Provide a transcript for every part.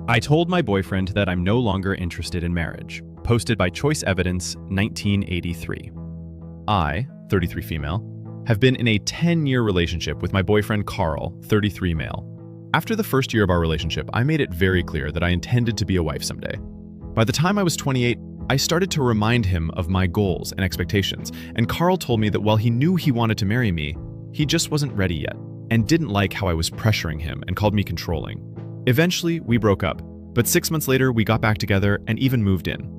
I told my boyfriend that I'm no longer interested in marriage. Posted by Choice Evidence, 1983. I, 33 female, have been in a 10-year relationship with my boyfriend Carl, 33 male. After the first year of our relationship, I made it very clear that I intended to be a wife someday. By the time I was 28, I started to remind him of my goals and expectations, and Carl told me that while he knew he wanted to marry me, he just wasn't ready yet, and didn't like how I was pressuring him and called me controlling. Eventually, we broke up, but 6 months later, we got back together and even moved in.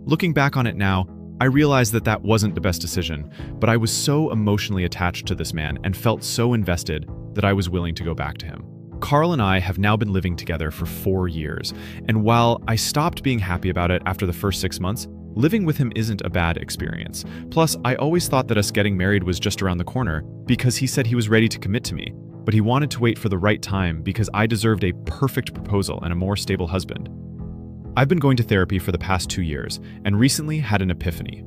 Looking back on it now, I realized that that wasn't the best decision, but I was so emotionally attached to this man and felt so invested that I was willing to go back to him. Carl and I have now been living together for 4 years, and while I stopped being happy about it after the first 6 months, living with him isn't a bad experience. Plus, I always thought that us getting married was just around the corner because he said he was ready to commit to me, but he wanted to wait for the right time because I deserved a perfect proposal and a more stable husband. I've been going to therapy for the past 2 years and recently had an epiphany.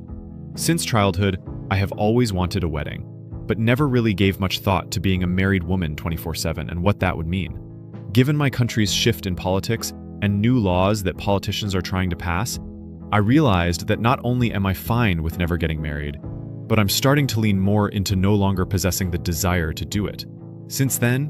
Since childhood, I have always wanted a wedding, but never really gave much thought to being a married woman 24/7 and what that would mean. Given my country's shift in politics and new laws that politicians are trying to pass, I realized that not only am I fine with never getting married, but I'm starting to lean more into no longer possessing the desire to do it. Since then,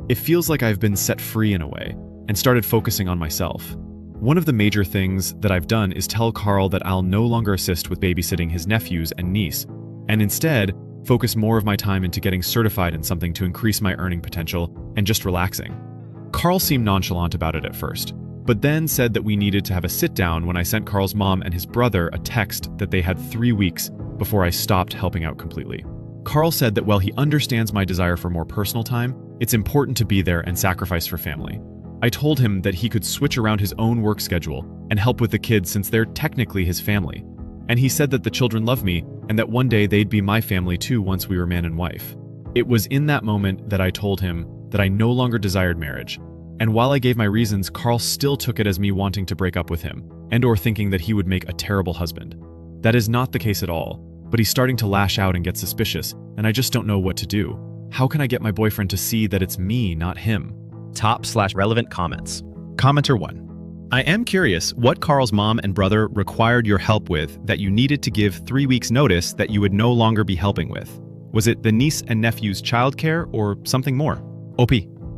it feels like I've been set free in a way and started focusing on myself. One of the major things that I've done is tell Carl that I'll no longer assist with babysitting his nephews and niece, and instead focus more of my time into getting certified in something to increase my earning potential and just relaxing. Carl seemed nonchalant about it at first, but then said that we needed to have a sit-down when I sent Carl's mom and his brother a text that they had 3 weeks before I stopped helping out completely. Carl said that while he understands my desire for more personal time, it's important to be there and sacrifice for family. I told him that he could switch around his own work schedule and help with the kids since they're technically his family. And he said that the children love me and that one day they'd be my family too once we were man and wife. It was in that moment that I told him that I no longer desired marriage. And while I gave my reasons, Carl still took it as me wanting to break up with him and/or thinking that he would make a terrible husband. That is not the case at all, but he's starting to lash out and get suspicious, and I just don't know what to do. How can I get my boyfriend to see that it's me, not him? Top/relevant comments. Commenter 1. I am curious what Carl's mom and brother required your help with that you needed to give 3 weeks notice that you would no longer be helping with. Was it the niece and nephew's childcare or something more? OP.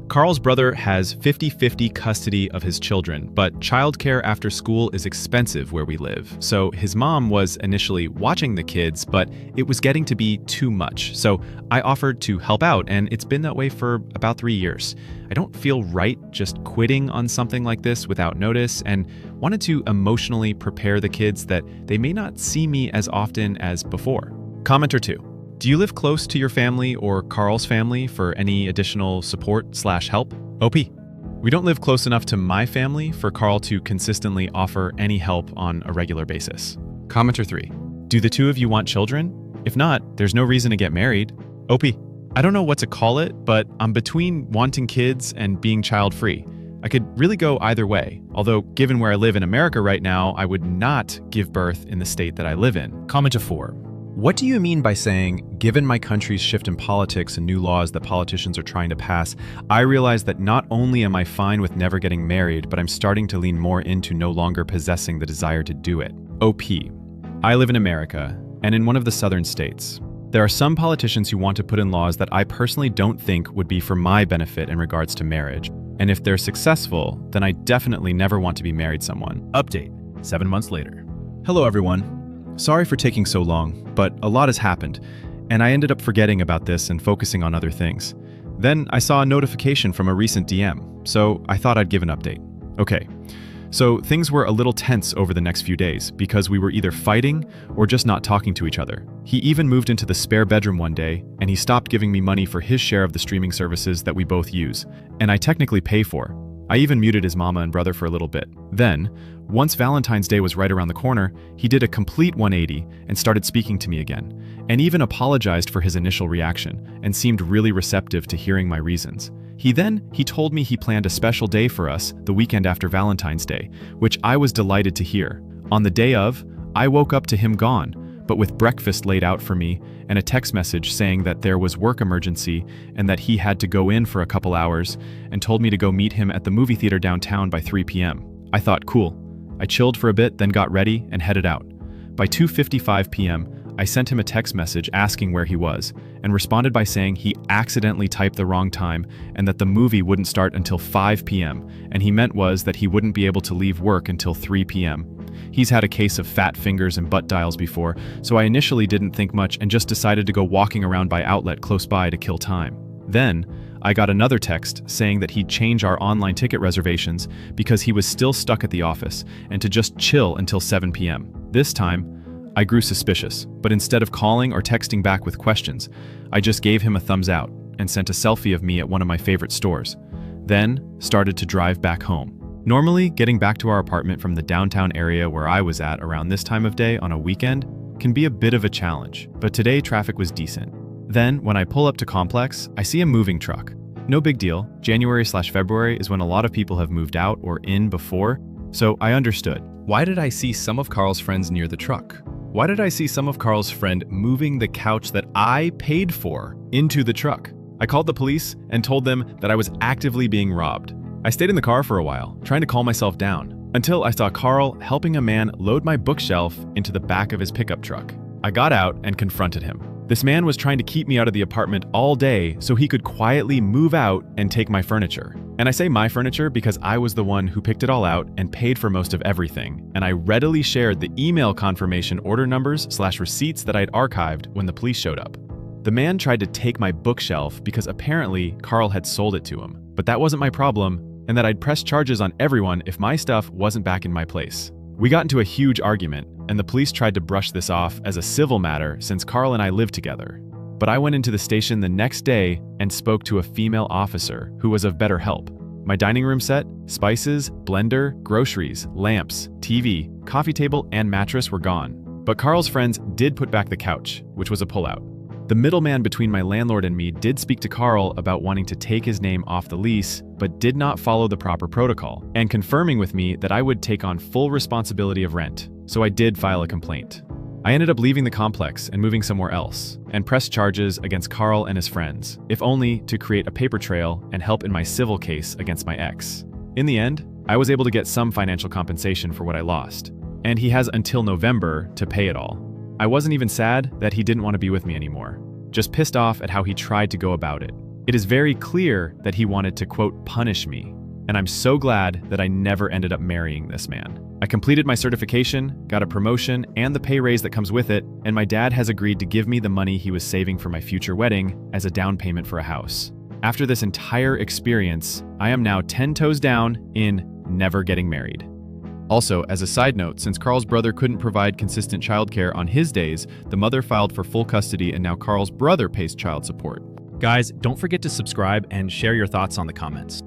Carl's brother has 50-50 custody of his children, but childcare after school is expensive where we live. So his mom was initially watching the kids, but it was getting to be too much. So I offered to help out, and it's been that way for about 3 years. I don't feel right just quitting on something like this without notice, and wanted to emotionally prepare the kids that they may not see me as often as before. Commenter 2. Do you live close to your family or Carl's family for any additional support/help? OP. We don't live close enough to my family for Carl to consistently offer any help on a regular basis. Commenter 3. Do the two of you want children? If not, there's no reason to get married. OP. I don't know what to call it, but I'm between wanting kids and being child-free. I could really go either way, although given where I live in America right now, I would not give birth in the state that I live in. Commenter 4. What do you mean by saying, given my country's shift in politics and new laws that politicians are trying to pass, I realize that not only am I fine with never getting married, but I'm starting to lean more into no longer possessing the desire to do it? OP. I live in America, and in one of the southern states. There are some politicians who want to put in laws that I personally don't think would be for my benefit in regards to marriage. And if they're successful, then I definitely never want to be married someone. Update, 7 months later. Hello everyone. Sorry for taking so long, but a lot has happened, and I ended up forgetting about this and focusing on other things. Then I saw a notification from a recent DM, so I thought I'd give an update. Okay, so things were a little tense over the next few days because we were either fighting or just not talking to each other. He even moved into the spare bedroom one day, and he stopped giving me money for his share of the streaming services that we both use, and I technically pay for. I even muted his mama and brother for a little bit. Then, once Valentine's Day was right around the corner, he did a complete 180 and started speaking to me again, and even apologized for his initial reaction and seemed really receptive to hearing my reasons. He told me he planned a special day for us the weekend after Valentine's Day, which I was delighted to hear. On the day of, I woke up to him gone, but with breakfast laid out for me and a text message saying that there was work emergency and that he had to go in for a couple hours, and told me to go meet him at the movie theater downtown by 3 p.m. I thought, cool. I chilled for a bit, then got ready and headed out. By 2:55 p.m., I sent him a text message asking where he was, and responded by saying he accidentally typed the wrong time and that the movie wouldn't start until 5 p.m., and he meant was that he wouldn't be able to leave work until 3 p.m. He's had a case of fat fingers and butt dials before, so I initially didn't think much and just decided to go walking around by outlet close by to kill time. Then, I got another text saying that he'd change our online ticket reservations because he was still stuck at the office, and to just chill until 7 p.m. This time, I grew suspicious, but instead of calling or texting back with questions, I just gave him a thumbs out and sent a selfie of me at one of my favorite stores. Then, started to drive back home. Normally, getting back to our apartment from the downtown area where I was at around this time of day on a weekend can be a bit of a challenge, but today traffic was decent. Then, when I pull up to Complex, I see a moving truck. No big deal. January/February is when a lot of people have moved out or in before, so I understood. Why did I see some of Carl's friends near the truck? Why did I see some of Carl's friend moving the couch that I paid for into the truck? I called the police and told them that I was actively being robbed. I stayed in the car for a while, trying to calm myself down, until I saw Carl helping a man load my bookshelf into the back of his pickup truck. I got out and confronted him. This man was trying to keep me out of the apartment all day so he could quietly move out and take my furniture. And I say my furniture because I was the one who picked it all out and paid for most of everything, and I readily shared the email confirmation order numbers/receipts that I'd archived when the police showed up. The man tried to take my bookshelf because apparently Carl had sold it to him, but that wasn't my problem, and that I'd press charges on everyone if my stuff wasn't back in my place. We got into a huge argument, and the police tried to brush this off as a civil matter since Carl and I lived together. But I went into the station the next day and spoke to a female officer who was of better help. My dining room set, spices, blender, groceries, lamps, TV, coffee table, and mattress were gone. But Carl's friends did put back the couch, which was a pullout. The middleman between my landlord and me did speak to Carl about wanting to take his name off the lease, but did not follow the proper protocol, and confirming with me that I would take on full responsibility of rent, so I did file a complaint. I ended up leaving the complex and moving somewhere else, and pressed charges against Carl and his friends, if only to create a paper trail and help in my civil case against my ex. In the end, I was able to get some financial compensation for what I lost, and he has until November to pay it all. I wasn't even sad that he didn't want to be with me anymore, just pissed off at how he tried to go about it. It is very clear that he wanted to, quote, punish me, and I'm so glad that I never ended up marrying this man. I completed my certification, got a promotion, and the pay raise that comes with it, and my dad has agreed to give me the money he was saving for my future wedding as a down payment for a house. After this entire experience, I am now 10 toes down in never getting married. Also, as a side note, since Carl's brother couldn't provide consistent childcare on his days, the mother filed for full custody and now Carl's brother pays child support. Guys, don't forget to subscribe and share your thoughts on the comments.